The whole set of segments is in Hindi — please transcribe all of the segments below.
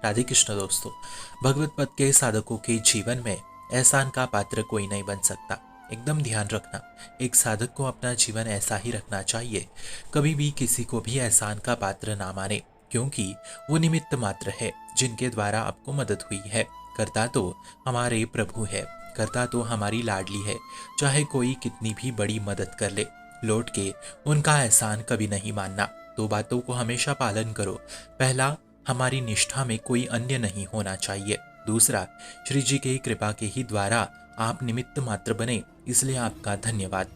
राधे कृष्ण दोस्तों। भगवत पद के साधकों के जीवन में एहसान का पात्र कोई नहीं बन सकता। एकदम ध्यान रखना, एक साधक को अपना जीवन ऐसा ही रखना चाहिए। कभी भी किसी को भी एहसान का पात्र ना माने, क्योंकि वो निमित्त मात्र है जिनके द्वारा आपको मदद हुई है। करता तो हमारे प्रभु है, करता तो हमारी लाडली है। चाहे कोई कितनी भी बड़ी मदद कर ले, लौट के उनका एहसान कभी नहीं मानना। दो बातों को हमेशा पालन करो। पहला, हमारी निष्ठा में कोई अन्य नहीं होना चाहिए। दूसरा, श्री जी की कृपा के ही द्वारा आप निमित्त मात्र बने, इसलिए आपका धन्यवाद।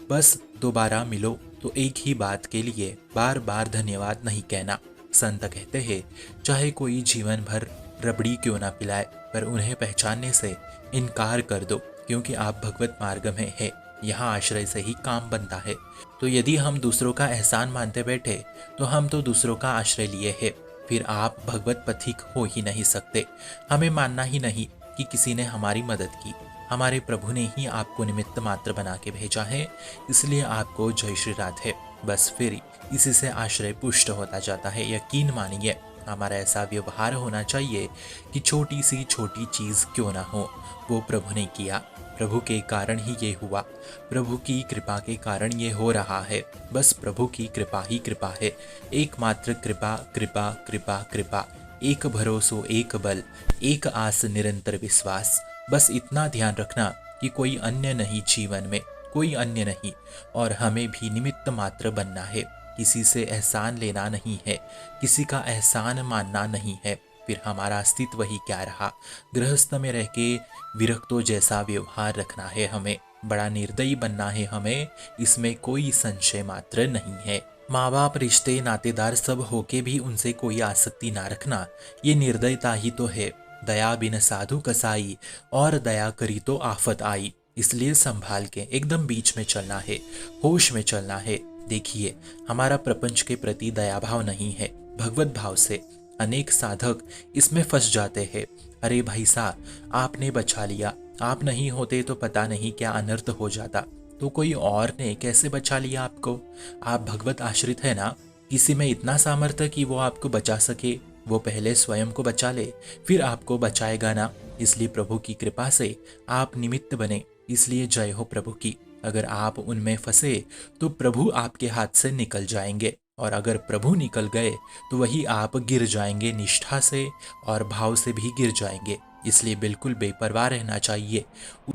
बस दोबारा मिलो तो एक ही बात के लिए बार बार धन्यवाद नहीं कहना। संत कहते हैं, चाहे कोई जीवन भर रबड़ी क्यों ना पिलाए, पर उन्हें पहचानने से इनकार कर दो, क्योंकि आप भगवत मार्ग में है। यहाँ आश्रय से ही काम बनता है। तो यदि हम दूसरों का एहसान मानते बैठे तो हम तो दूसरों का आश्रय लिए है, फिर आप भगवत पथिक हो ही नहीं सकते। हमें मानना ही नहीं कि किसी ने हमारी मदद की, हमारे प्रभु ने ही आपको निमित्त मात्र बना के भेजा है, इसलिए आपको जय श्री राधे। बस फिर इसी से आश्रय पुष्ट होता जाता है। यकीन मानिए, हमारा ऐसा व्यवहार होना चाहिए कि छोटी सी छोटी चीज़ क्यों ना हो, वो प्रभु ने किया, प्रभु के कारण ही ये हुआ, प्रभु की कृपा के कारण ये हो रहा है। बस प्रभु की कृपा ही कृपा है। एकमात्र कृपा कृपा कृपा कृपा, एक भरोसो एक बल, एक आस निरंतर विश्वास। बस इतना ध्यान रखना कि कोई अन्य नहीं जीवन में, कोई अन्य नहीं, और हमें भी निमित्त मात्र बनना है। किसी से एहसान लेना नहीं है, किसी का एहसान मानना नहीं है, फिर हमारा अस्तित्व ही क्या रहा। गृहस्थ में रह के विरक्तों जैसा व्यवहार रखना है हमें, बड़ा निर्दयी बनना है हमें, इसमें कोई संशय मात्र नहीं है। माँ बाप, रिश्ते, नातेदार सब होके भी उनसे कोई आसक्ति ना रखना, ये निर्दयता ही तो है। दया बिन साधु कसाई, और दया करी तो आफत आई। इसलिए संभाल के एकदम बीच में चलना है, होश में चलना है। देखिए, हमारा प्रपंच के प्रति दया भाव नहीं है, भगवत भाव से। अनेक साधक इसमें फंस जाते हैं। अरे भाई साहब, आपने बचा लिया, आप नहीं होते तो पता नहीं क्या अनर्थ हो जाता। तो कोई और ने कैसे बचा लिया आपको? आप भगवत आश्रित है ना, किसी में इतना सामर्थ्य कि वो आपको बचा सके, वो पहले स्वयं को बचा ले, फिर आपको बचाएगा ना। इसलिए प्रभु की कृपा से आप निमित्त बने, इसलिए जय हो प्रभु की। अगर आप उनमें फंसे तो प्रभु आपके हाथ से निकल जाएंगे, और अगर प्रभु निकल गए तो वही आप गिर जाएंगे, निष्ठा से और भाव से भी गिर जाएंगे। इसलिए बिल्कुल बेपरवाह रहना चाहिए,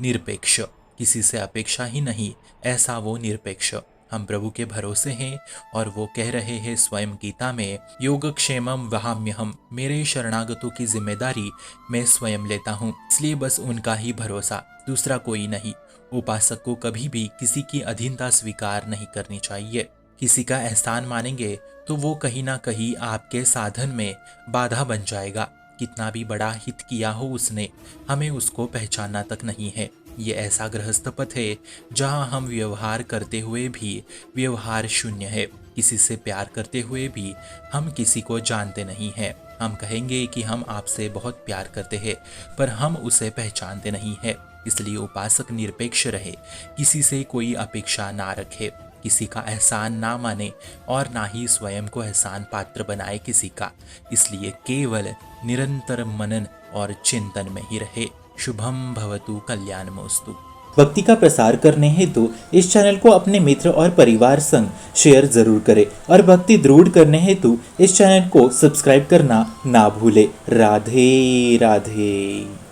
निरपेक्ष, किसी से अपेक्षा ही नहीं, ऐसा वो निरपेक्ष। हम प्रभु के भरोसे हैं, और वो कह रहे हैं स्वयं गीता में, योगक्षेमम वहाम्यहम, मेरे शरणागतों की जिम्मेदारी मैं स्वयं लेता हूँ। इसलिए बस उनका ही भरोसा, दूसरा कोई नहीं। उपासक को कभी भी किसी की अधीनता स्वीकार नहीं करनी चाहिए। किसी का एहसान मानेंगे तो वो कहीं ना कहीं आपके साधन में बाधा बन जाएगा। कितना भी बड़ा हित किया हो उसने, हमें उसको पहचानना तक नहीं है। ये ऐसा गृहस्थ पथ है जहाँ हम व्यवहार करते हुए भी व्यवहार शून्य है। किसी से प्यार करते हुए भी हम किसी को जानते नहीं हैं। हम कहेंगे कि हम आपसे बहुत प्यार करते हैं, पर हम उसे पहचानते नहीं हैं। इसलिए उपासक निरपेक्ष रहे, किसी से कोई अपेक्षा ना रखे, किसी का एहसान ना माने, और ना ही स्वयं को एहसान पात्र बनाए किसी का। इसलिए केवल निरंतर मनन और चिंतन में ही रहे। शुभम भवतु कल्याणमस्तु। भक्ति का प्रसार करने हेतु इस चैनल को अपने मित्र और परिवार संग शेयर जरूर करें, और भक्ति दृढ़ करने हेतु इस चैनल को सब्सक्राइब करना ना भूले। राधे राधे।